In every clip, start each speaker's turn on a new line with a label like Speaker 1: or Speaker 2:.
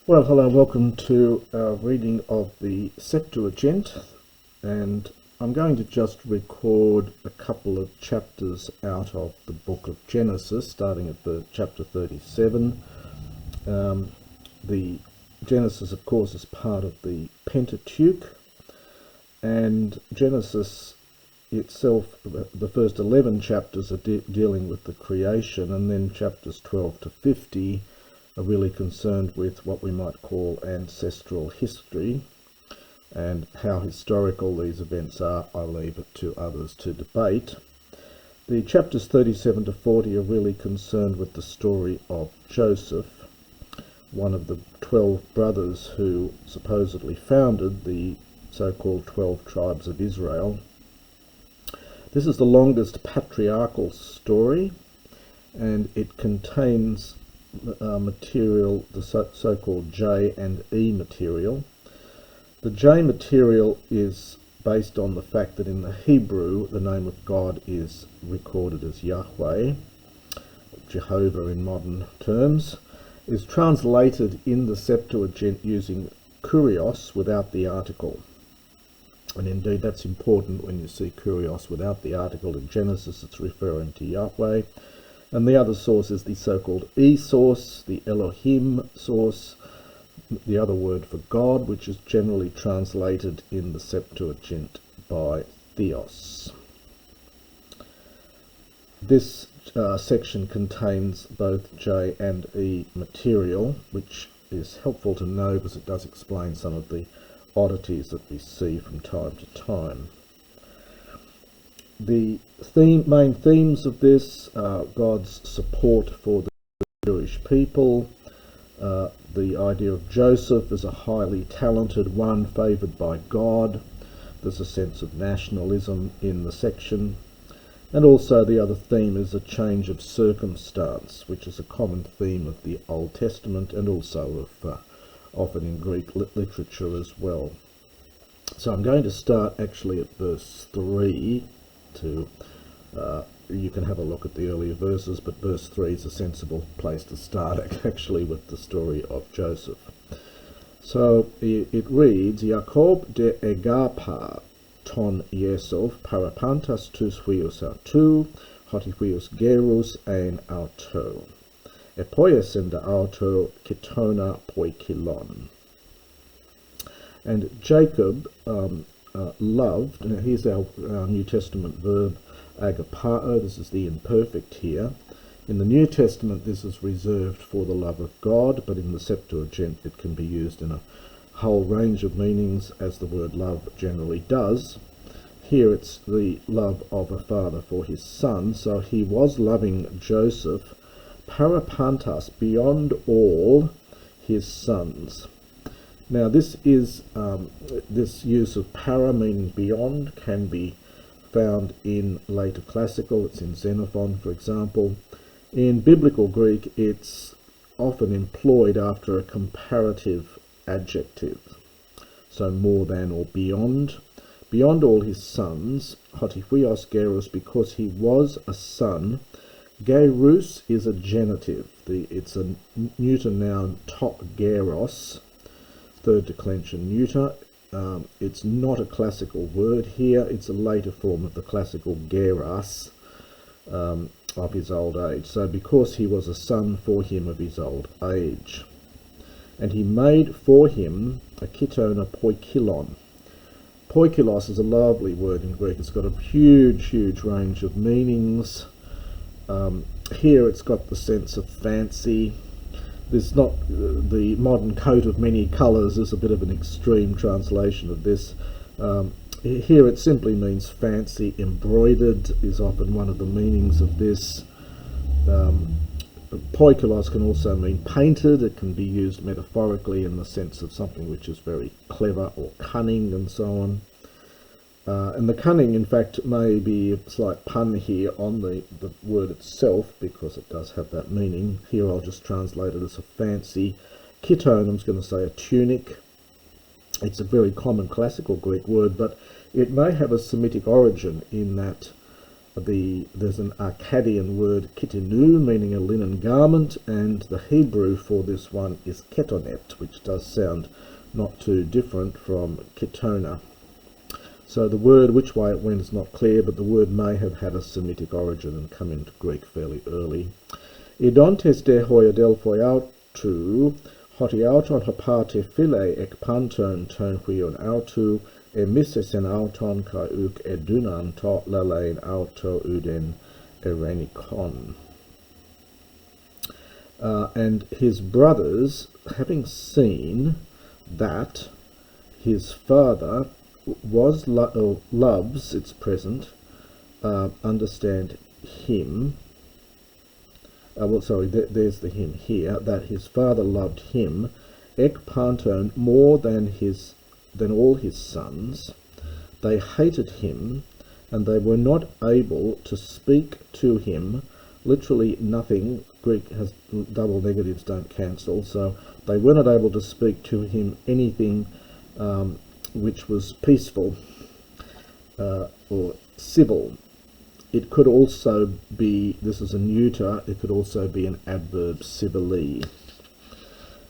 Speaker 1: Well, hello, welcome to our reading of the Septuagint, and I'm going to just record a couple of chapters out of the book of Genesis, starting at the chapter 37. The Genesis, of course, is part of the Pentateuch, and Genesis itself, the first 11 chapters are dealing with the creation, and then chapters 12 to 50 are really concerned with what we might call ancestral history, and how historical these events are, I leave it to others to debate. The chapters 37 to 40 are really concerned with the story of Joseph, one of the 12 brothers who supposedly founded the so-called 12 tribes of Israel. This is the longest patriarchal story, and it contains material, the so-called J and E material. The J material is based on the fact that in the Hebrew the name of God is recorded as Yahweh, Jehovah in modern terms, is translated in the Septuagint using kurios without the article. And indeed that's important when you see kurios without the article in Genesis. It's referring to Yahweh. And the other source is the so-called E source, the Elohim source, the other word for God, which is generally translated in the Septuagint by Theos. This section contains both J and E material, which is helpful to know because it does explain some of the oddities that we see from time to time. The main themes of this are God's support for the Jewish people, the idea of Joseph as a highly talented one favoured by God. There's a sense of nationalism in the section. And also the other theme is a change of circumstance, which is a common theme of the Old Testament and also of often in Greek literature as well. So I'm going to start actually at verse 3. You can have a look at the earlier verses, but verse 3 is a sensible place to start actually with the story of Joseph. So it reads, Jacob de Egapa ton Yesov parapantas tus huios autou, hoti huios gerus ein autou, epoiesenda autou kitona poikilon. And Jacob loved, now here's our New Testament verb agapao. This is the imperfect here. In the New Testament this is reserved for the love of God, but in the Septuagint it can be used in a whole range of meanings, as the word love generally does. Here it's the love of a father for his son, so he was loving Joseph parapantas, beyond all his sons. Now this is this use of para, meaning beyond, can be found in later classical. It's in Xenophon, for example. In biblical Greek it's often employed after a comparative adjective, so more than or beyond. Beyond all his sons, hotihuios gerus, because he was a son. Gerus is a genitive. It's a neuter noun, top geros, third declension neuter. It's not a classical word here. It's a later form of the classical geras, of his old age. So because he was a son for him of his old age. And he made for him a kitona poikilon. Poikilos is a lovely word in Greek. It's got a huge range of meanings. Here it's got the sense of fancy. There's not the modern coat of many colours is a bit of an extreme translation of this. Here it simply means fancy. Embroidered is often one of the meanings of this. Poikilos can also mean painted. It can be used metaphorically in the sense of something which is very clever or cunning and so on. And the cunning, in fact, may be a slight pun here on the word itself, because it does have that meaning. Here I'll just translate it as a fancy. Kiton, I'm going to say a tunic. It's a very common classical Greek word, but it may have a Semitic origin in that There's an Akkadian word kitinu, meaning a linen garment, and the Hebrew for this one is ketonet, which does sound not too different from ketona. So the word, which way it went is not clear, but the word may have had a Semitic origin and come into Greek fairly early. Idontes de hoiadelphoi autu, hotiauton hopate phile ek panton ton huion autu, emisesen auton kai uk edunan to lalein auto uden erenikon. And his brothers, having seen that his father loves, it's present, understand him. There's the him here, that his father loved him, ek panton, more than all his sons. They hated him, and they were not able to speak to him. Literally nothing. Greek has double negatives, don't cancel, so they were not able to speak to him anything which was peaceful or civil. It could also be, this is a neuter, it could also be an adverb civile.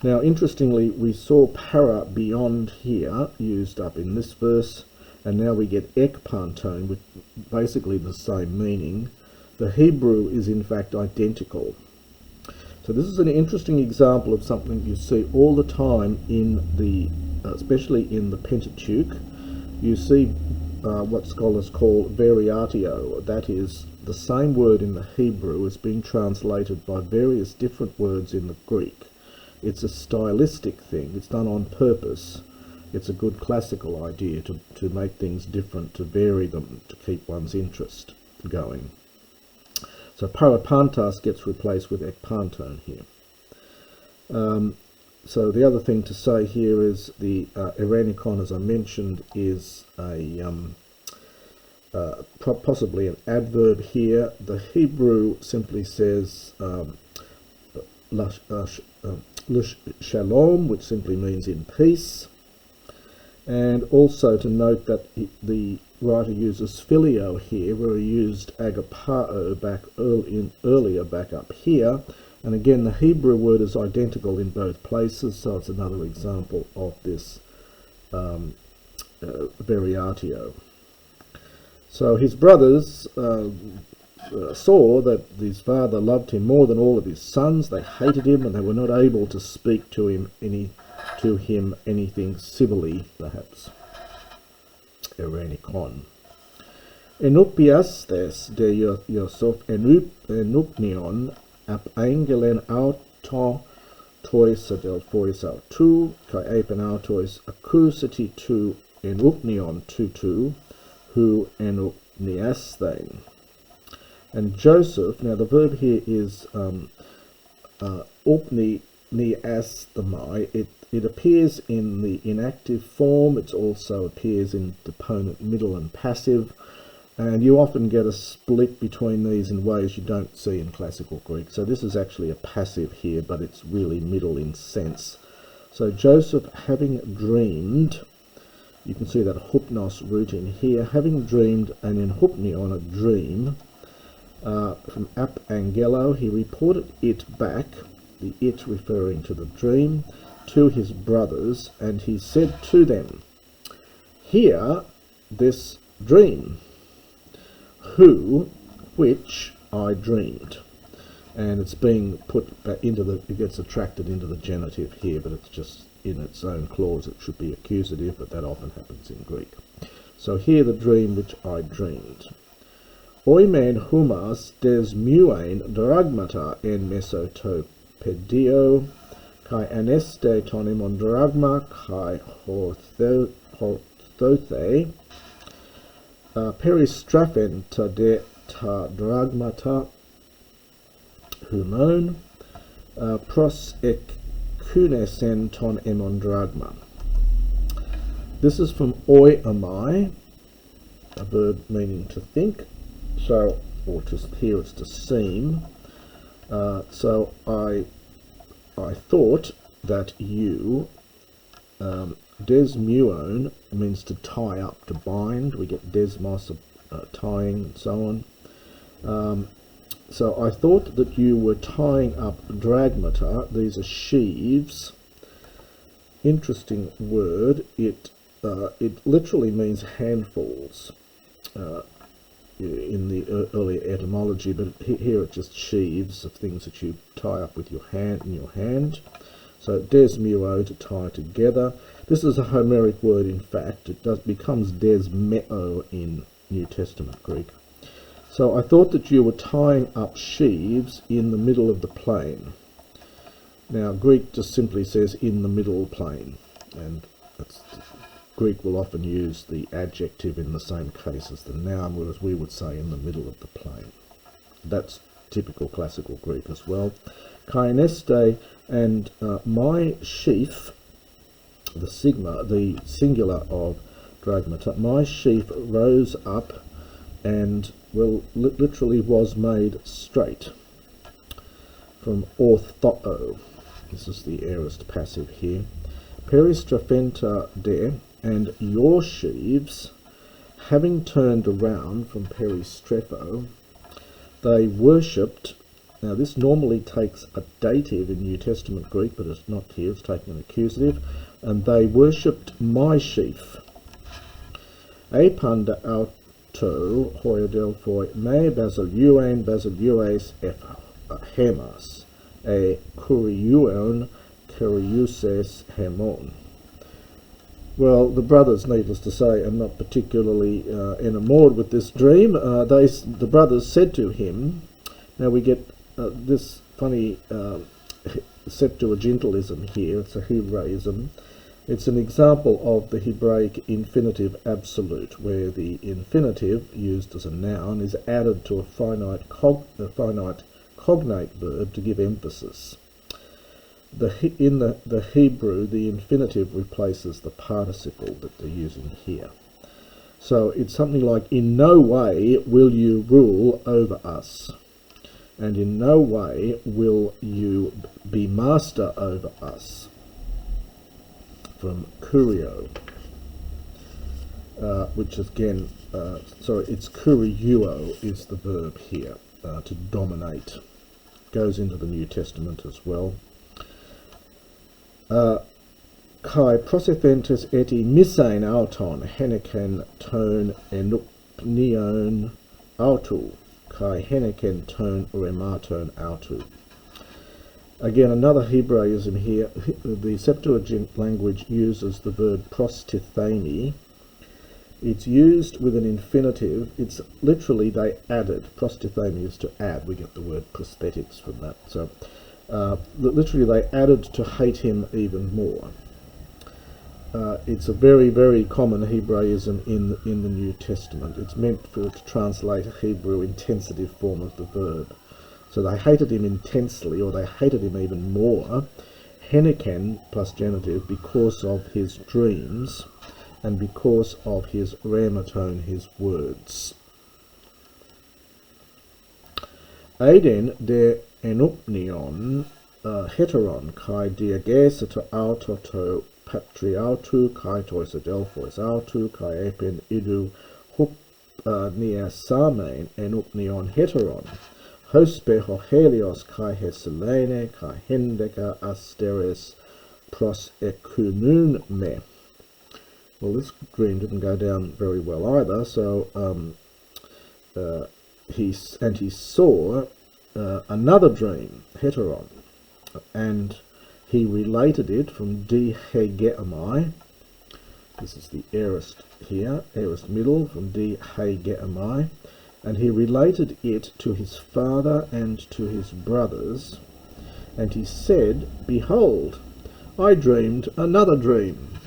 Speaker 1: Now, interestingly, we saw para beyond here used up in this verse, and now we get ek pantone with basically the same meaning. The Hebrew is in fact identical. So this is an interesting example of something you see all the time in the, especially in the Pentateuch. You see what scholars call variatio, that is, the same word in the Hebrew is being translated by various different words in the Greek. It's a stylistic thing, it's done on purpose. It's a good classical idea to make things different, to vary them, to keep one's interest going. So parapantas gets replaced with ekpantone here. So the other thing to say here is the erenikon, as I mentioned, is a possibly an adverb here. The Hebrew simply says shalom, which simply means in peace. And also to note that the writer uses filio here, where he used agapao earlier back up here. And again, the Hebrew word is identical in both places, so it's another example of this variatio. So his brothers saw that his father loved him more than all of his sons. They hated him, and they were not able to speak to him anything civilly, perhaps. Erenikon. Enupiastes de Yosef enupnion ap angelen auto tois adelphois autu, kai apen autois accusati tu enupnion tutu, hu enupniasthein. And Joseph, now the verb here is upniasthemai. It appears in the inactive form. It also appears in deponent, middle, and passive. And you often get a split between these in ways you don't see in classical Greek. So this is actually a passive here, but it's really middle in sense. So Joseph, having dreamed, you can see that hupnos root in here, having dreamed, and in hupnion, a dream, from ap angelo, he reported it back, the it referring to the dream, to his brothers, and he said to them, hear this dream, which I dreamed. And it's being put back into it gets attracted into the genitive here, but it's just in its own clause. It should be accusative, but that often happens in Greek. So hear the dream which I dreamed. Oimen humas des muain dragmata en mesotopedio, kai aneste tonemon dragma, kai horthothe, peristraphen ta de ta dragmata humon, pros ek kunesen ton emon dragma. This is from oi amai, a verb meaning to think. So, or to here it's to seem. So I thought that you, desmuon means to tie up, to bind. We get desmos, tying, and so on. So I thought that you were tying up dragmata. These are sheaves. Interesting word. It literally means handfuls in the earlier etymology, but here it's just sheaves of things that you tie up with your hand in your hand. So desmuo, to tie together. This is a Homeric word. In fact, it becomes desmeo in New Testament Greek. So I thought that you were tying up sheaves in the middle of the plain. Now Greek just simply says in the middle plain, and Greek will often use the adjective in the same case as the noun, whereas we would say in the middle of the plain. That's typical classical Greek as well. Kaineste, and my sheaf, the singular of dragmata, my sheaf rose up and, well, literally was made straight. From orthoo, this is the aorist passive here. Peristraphenta de, and your sheaves, having turned around, from peristrepho, they worshipped. Now this normally takes a dative in New Testament Greek, but it's not here, it's taking an accusative. And they worshipped my sheaf. Apanda auto hoiodelphoi me basiluan basilues hemas, a kuriuon kuriuses hemon. Well, the brothers, needless to say, are not particularly enamored with this dream. The brothers said to him, now we get this funny Septuagintalism here, it's a Hebraism. It's an example of the Hebraic infinitive absolute, where the infinitive, used as a noun, is added to a finite cognate verb to give emphasis. In the Hebrew, the infinitive replaces the participle that they're using here. So it's something like, in no way will you rule over us, and in no way will you be master over us. From curio, which again, it's kuriuo is the verb here, to dominate. Goes into the New Testament as well. Kai prosethentes eti misain auton heneken ton enupnion autu, kai heneken ton rematon autu. Again, another Hebraism here. The Septuagint language uses the verb prostithemi. It's used with an infinitive. It's literally they added. Prostithemi is to add. We get the word prosthetics from that. So literally they added to hate him even more. It's a very, very common Hebraism in the New Testament. It's meant to translate a Hebrew intensive form of the verb. So they hated him intensely, or they hated him even more, Heneken plus genitive, because of his dreams and because of his rhematone, his words. Aiden de enupnion heteron kai diagesata autoto patriautu kai tois adelphois autu kai epen idu hup niasamein enupnion heteron. Hospe hohelios kai heselene kai hendeka asteres pros ekunun me. Well, this dream didn't go down very well either. So he saw another dream, heteron, and he related it from di hegeamai. This is the aorist here, aorist middle, from di hegeamai. And he related it to his father and to his brothers, and he said, behold, I dreamed another dream.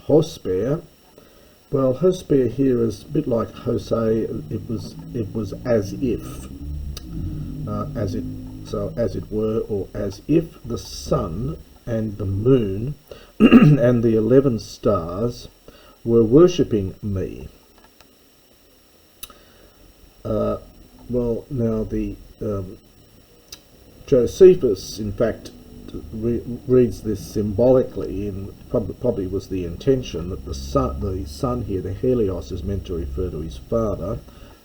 Speaker 1: Hosper, well, Hosper here is a bit like Jose. It was as if, as it were, or as if the sun and the moon and the 11 stars were worshipping me. Well, now the Josephus, in fact, reads this symbolically, and probably was the intention that the sun here, the Helios, is meant to refer to his father.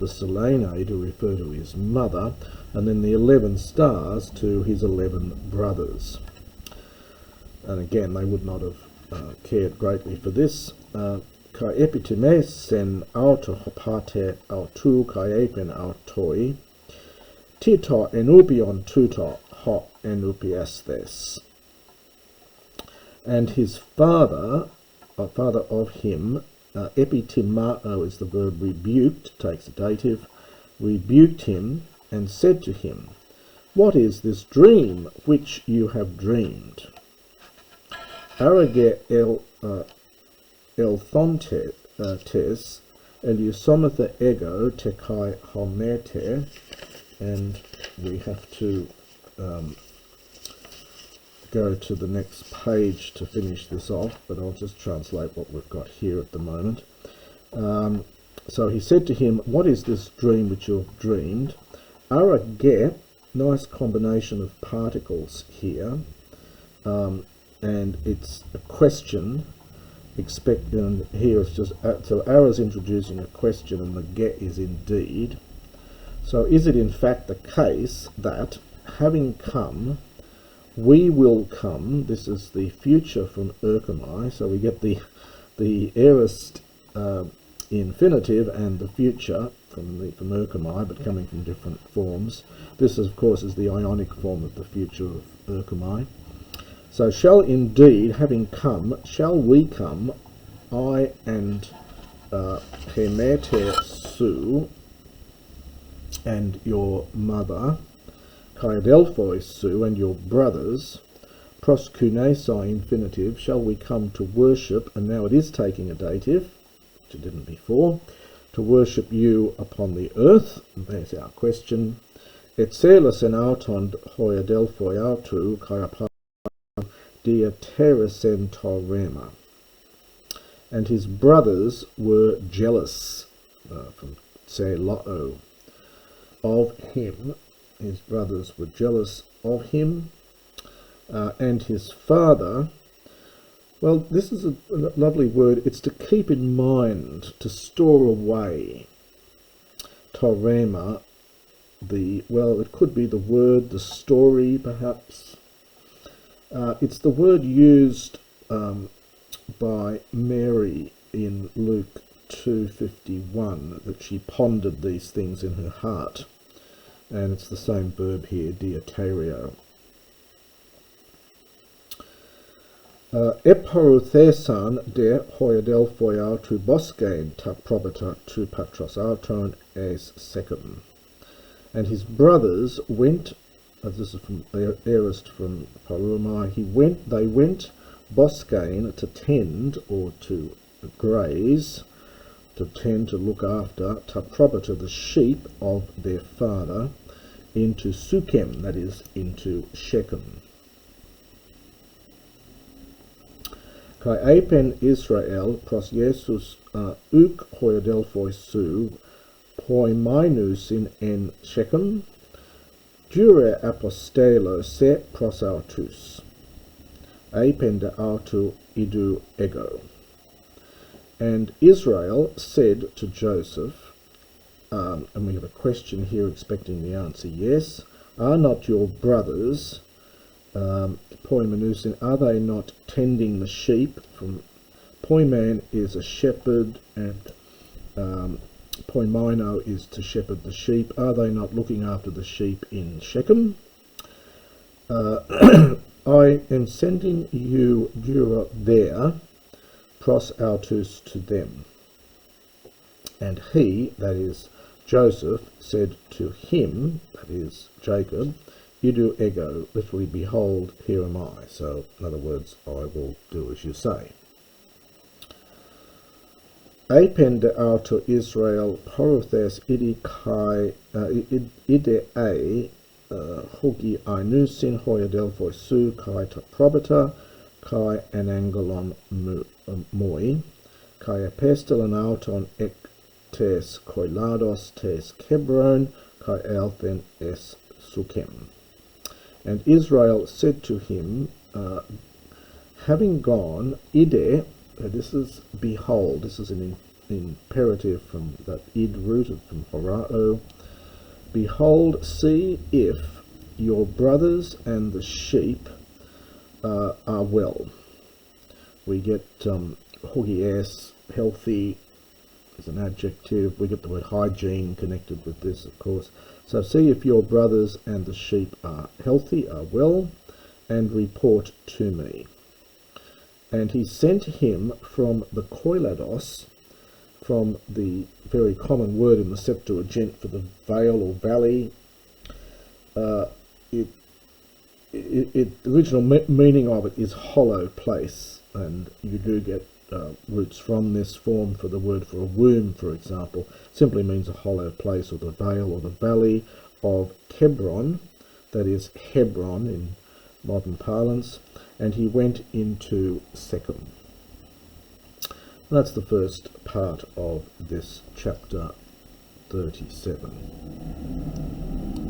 Speaker 1: the Selene to refer to his mother, and then the 11 stars to his 11 brothers. And again, they would not have cared greatly for this. Kai epitimes sen auto hopate autu kai epen autoi, tito enubion tuto ho enubiastes. And his father of him, epitimao is the verb rebuked, takes a dative, rebuked him and said to him, "What is this dream which you have dreamed?" Arage elthontes eliusomatha ego te kai homete, and we have to go to the next page to finish this off, but I'll just translate what we've got here at the moment. So he said to him, "What is this dream which you have dreamed?" Arage, nice combination of particles here, and it's a question. And here it's just so Ara's introducing a question, and the get is indeed. So is it in fact the case that, having come, we will come? This is the future from Erchomai, so we get the aorist infinitive and the future from Erchomai, but coming from different forms. This, of course, is the ionic form of the future of Erchomai. So shall indeed, having come, shall we come, I and Hemete Su, and your mother, Kaiadelphoi Su, and your brothers, proskunesi infinitive, shall we come to worship, and now it is taking a dative, which it didn't before, to worship you upon the earth. There's our question. Etzelas en auton hoiadelphoi autu, Kaiapa Diateresen Torema. And his brothers were jealous, from Tseloo, of him. His brothers were jealous of him, and his father. Well, this is a lovely word. It's to keep in mind, to store away. Torema, it could be the word, the story, perhaps. It's the word used by Mary in Luke 2:51, that she pondered these things in her heart. And it's the same verb here, diaterio. Eporuthesan de hoiadelphoi autu boscain ta probata tu patros auton es secum. And his brothers went, this is from aorist from Parumai, they went boscain, to tend or to graze, to tend, to look after, ta probata, the sheep of their father, into Sukem, that is, into Shechem. Kai apen Israel pros Jesus uk hoiadelphoi Su, poiminus in Shechem, Jure apostelo se pros autus, apen de autu idu ego. And Israel said to Joseph, and we have a question here expecting the answer yes, are not your brothers, poimenusin, are they not tending the sheep? From poiman is a shepherd, and poimino is to shepherd the sheep. Are they not looking after the sheep in Shechem? I am sending you Jura there, pros autus, to them. And he, that is Joseph, said to him, that is Jacob, idu ego, literally, behold, here am I. So, in other words, I will do as you say. Apen de auto Israel porothes ide a hogi ainusin hoiadelphoi Su kai ta probata kai anangelon moi kai apestelan auton ek tes koilados tes Kebron kai elthen es Sukem. And Israel said to him, having gone, ide, this is behold, this is an imperative from that id root from horao. Behold, see if your brothers and the sheep are well. We get hogies, healthy, as an adjective. We get the word hygiene connected with this, of course. So see if your brothers and the sheep are healthy, are well, and report to me. And he sent him from the koilados, from the very common word in the Septuagint for the vale or valley. The original meaning of it is hollow place, and you do get roots from this form for the word for a womb, for example. Simply means a hollow place, or the vale or the valley of Hebron, that is Hebron in modern parlance, and he went into Shechem. That's the first part of this chapter 37.